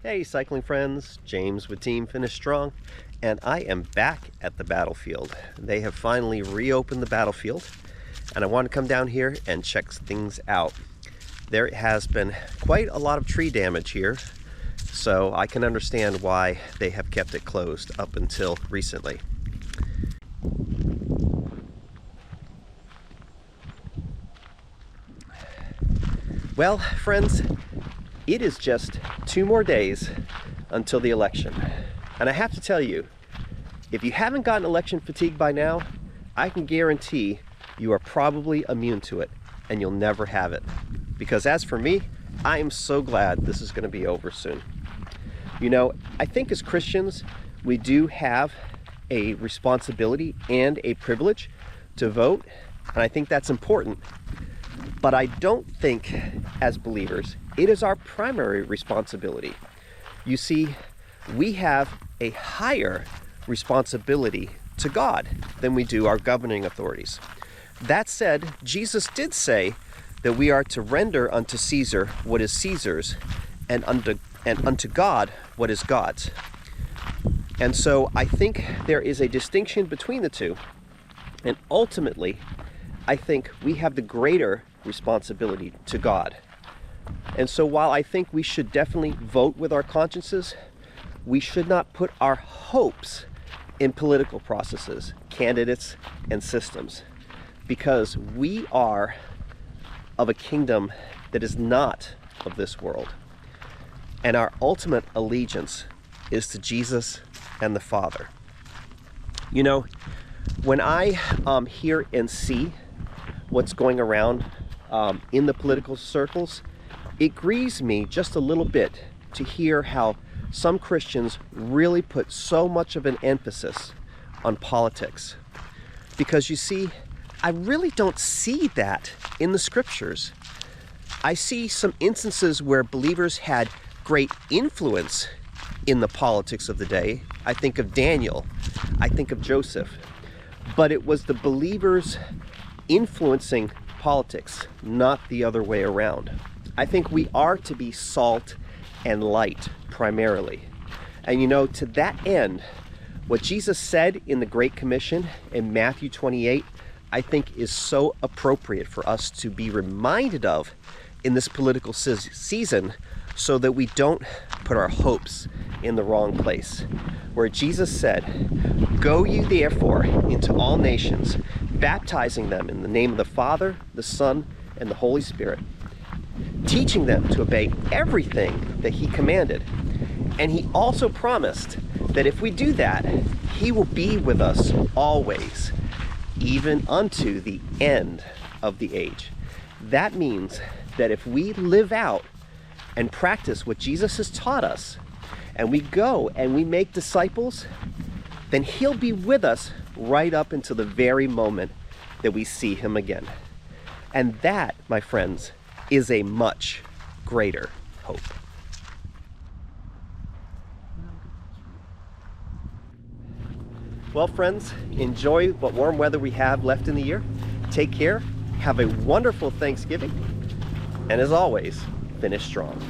Hey cycling friends, James with Team Finish Strong, and I am back at the battlefield. They have finally reopened the battlefield, and I want to come down here and check things out. There has been quite a lot of tree damage here, so I can understand why they have kept it closed up until recently. Well, friends, it is just 2 more days until the election. And I have to tell you, if you haven't gotten election fatigue by now, I can guarantee you are probably immune to it and you'll never have it. Because as for me, I am so glad this is going to be over soon. You know, I think as Christians, we do have a responsibility and a privilege to vote, and I think that's important. But I don't think, as believers, it is our primary responsibility. You see, we have a higher responsibility to God than we do our governing authorities. That said, Jesus did say that we are to render unto Caesar what is Caesar's, and unto God what is God's. And so I think there is a distinction between the two. And ultimately, I think we have the greater responsibility to God. And so while I think we should definitely vote with our consciences, we should not put our hopes in political processes, candidates, and systems, because we are of a kingdom that is not of this world. And our ultimate allegiance is to Jesus and the Father. You know, when I hear and see what's going around in the political circles, it grieves me just a little bit to hear how some Christians really put so much of an emphasis on politics. Because you see, I really don't see that in the scriptures. I see some instances where believers had great influence in the politics of the day. I think of Daniel, I think of Joseph, but it was the believers influencing politics, not the other way around. I think we are to be salt and light primarily. And you know, to that end, what Jesus said in the Great Commission in Matthew 28, I think is so appropriate for us to be reminded of in this political season, so that we don't put our hopes in the wrong place. Where Jesus said, "Go ye therefore into all nations, baptizing them in the name of the Father, the Son, and the Holy Spirit, teaching them to obey everything that He commanded." And He also promised that if we do that, He will be with us always, even unto the end of the age. That means that if we live out and practice what Jesus has taught us, and we go and we make disciples, then He'll be with us right up until the very moment that we see Him again. And that, my friends, is a much greater hope. Well, friends, enjoy what warm weather we have left in the year. Take care, have a wonderful Thanksgiving, and as always, finish strong.